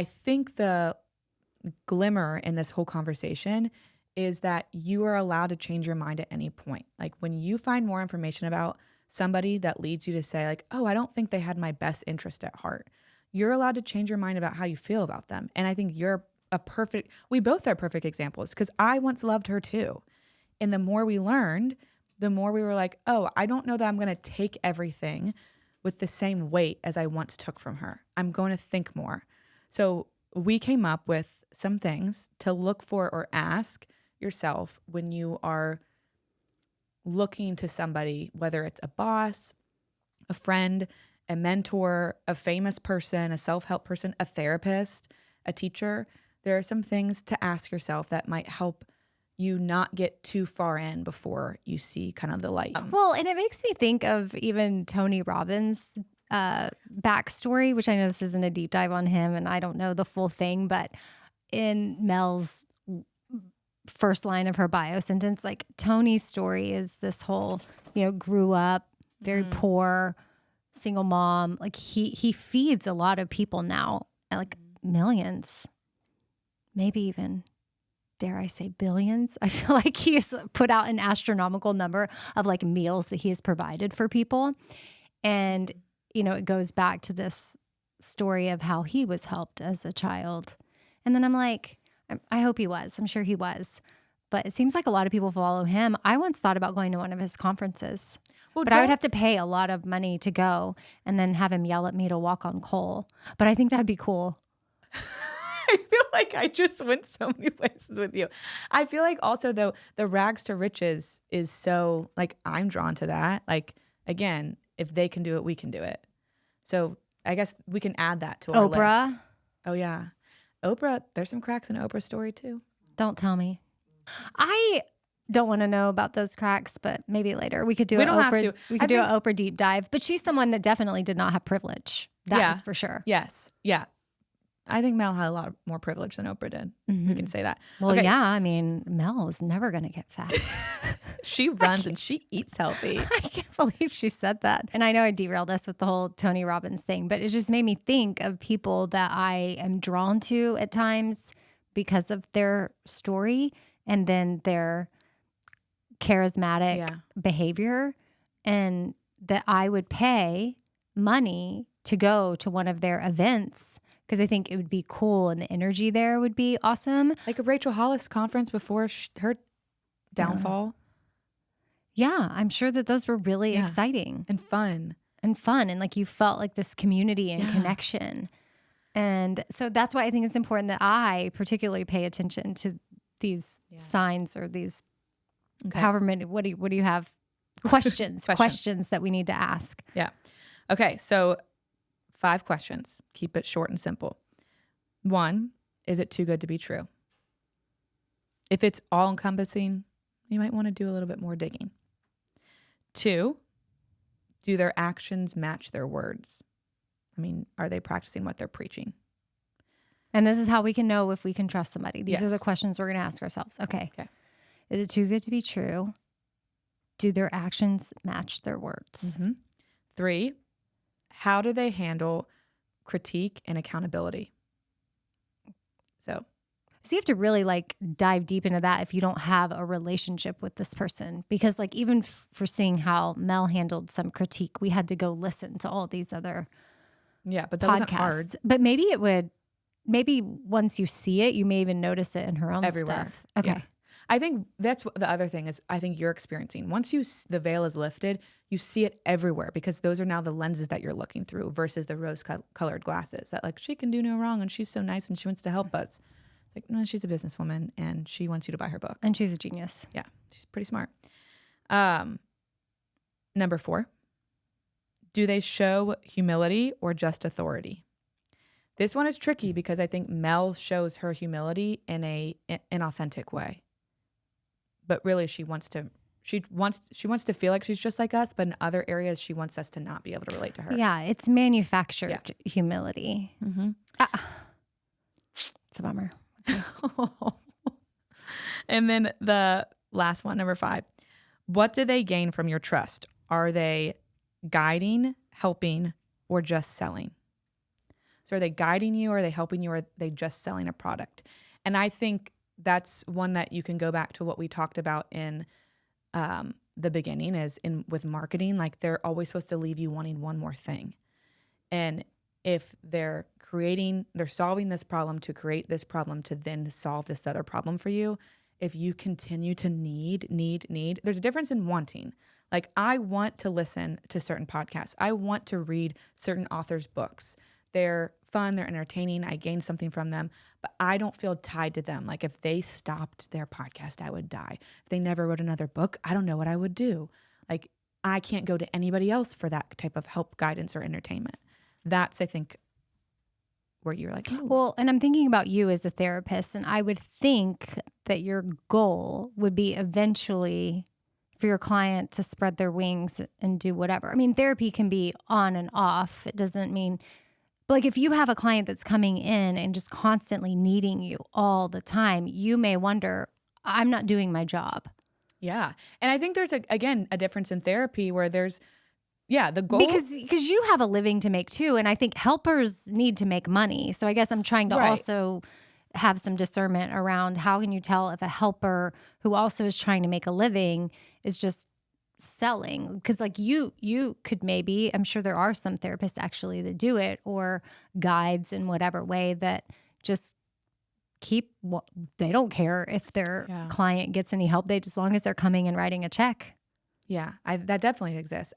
I think the glimmer in this whole conversation is that you are allowed to change your mind at any point. Like when you find more information about somebody that leads you to say like, oh, I don't think they had my best interest at heart. You're allowed to change your mind about how you feel about them. And I think we both are perfect examples because I once loved her too. And the more we learned, the more we were like, oh, I don't know that I'm going to take everything with the same weight as I once took from her. I'm going to think more. So we came up with some things to look for or ask yourself when you are looking to somebody, whether it's a boss, a friend, a mentor, a famous person, a self-help person, a therapist, a teacher. There are some things to ask yourself that might help you not get too far in before you see kind of the light. Well, and it makes me think of even Tony Robbins' backstory, which I know this isn't a deep dive on him and I don't know the full thing, but in Mel's first line of her bio sentence, like Tony's story is this whole, grew up very poor, single mom. Like he feeds a lot of people now, like millions, maybe even, dare I say, billions. I feel like he's put out an astronomical number of like meals that he has provided for people. And, it goes back to this story of how he was helped as a child. And then I'm like, I hope he was. I'm sure he was. But it seems like a lot of people follow him. I once thought about going to one of his conferences. But I would have to pay a lot of money to go and then have him yell at me to walk on coal. But I think that'd be cool. I feel like I just went so many places with you. I feel like also, though, the rags to riches is so, like, I'm drawn to that. Like, again, if they can do it, we can do it. So I guess we can add that to our Oprah. list. Oh, yeah. Oprah, there's some cracks in Oprah's story, too. Don't tell me. I don't want to know about those cracks, but maybe later we could do. We don't have to. We could do an Oprah deep dive. But she's someone that definitely did not have privilege. That is for sure. Yes. Yeah. I think Mel had a lot more privilege than Oprah did. Mm-hmm. We can say that. Well, okay. Yeah. I mean, Mel is never going to get fat. She runs and she eats healthy. I can't believe she said that. And I know I derailed us with the whole Tony Robbins thing, but it just made me think of people that I am drawn to at times because of their story and then their charismatic behavior, and that I would pay money to go to one of their events because I think it would be cool and the energy there would be awesome. Like a Rachel Hollis conference before her downfall. Yeah, I'm sure that those were really exciting. And fun. And like you felt like this community and connection. And so that's why I think it's important that I particularly pay attention to these signs or these however many, what do you have? Questions that we need to ask. Yeah. Okay. So 5 questions. Keep it short and simple. 1, is it too good to be true? If it's all encompassing, you might want to do a little bit more digging. 2, do their actions match their words? I mean, are they practicing what they're preaching? And this is how we can know if we can trust somebody. These are the questions we're going to ask ourselves. Okay. Is it too good to be true? Do their actions match their words? Mm-hmm. 3, how do they handle critique and accountability? So you have to really like dive deep into that if you don't have a relationship with this person. Because like even for seeing how Mel handled some critique, we had to go listen to all these other but that podcasts. wasn't hard. But maybe once you see it, you may even notice it in her own stuff. Okay. Yeah. I think that's the other thing is I think you're experiencing. Once the veil is lifted, you see it everywhere because those are now the lenses that you're looking through versus the rose-colored glasses that like, she can do no wrong and she's so nice and she wants to help us. It's like, no, she's a businesswoman and she wants you to buy her book. And she's a genius. Yeah, she's pretty smart. Number 4, do they show humility or just authority? This one is tricky because I think Mel shows her humility in an authentic way. But really she wants to feel like she's just like us, but in other areas she wants us to not be able to relate to her. Yeah, it's manufactured humility. Mm-hmm. It's a bummer. And then the last one, number 5. What do they gain from your trust? Are they guiding, helping, or just selling? So are they guiding you, or are they helping you, or are they just selling a product? And I think that's one that you can go back to what we talked about in the beginning is with marketing. Like they're always supposed to leave you wanting one more thing. And if they're solving this problem to create this problem to then solve this other problem for you, if you continue to need, there's a difference in wanting. Like I want to listen to certain podcasts. I want to read certain authors' books. They're fun, they're entertaining, I gain something from them, but I don't feel tied to them. Like if they stopped their podcast, I would die. If they never wrote another book, I don't know what I would do. Like I can't go to anybody else for that type of help, guidance, or entertainment. That's, I think, where you're like, oh. Well, and I'm thinking about you as a therapist, and I would think that your goal would be eventually for your client to spread their wings and do whatever. I mean, therapy can be on and off. It doesn't mean, but like if you have a client that's coming in and just constantly needing you all the time, you may wonder, I'm not doing my job. Yeah. And I think there's, again, a difference in therapy where there's, the goal. Because you have a living to make too. And I think helpers need to make money. So I guess I'm trying to also have some discernment around how can you tell if a helper who also is trying to make a living is just selling. Because like you could maybe, I'm sure there are some therapists actually that do it, or guides in whatever way that just they don't care if their client gets any help. As long as they're coming and writing a check. Yeah, that definitely exists.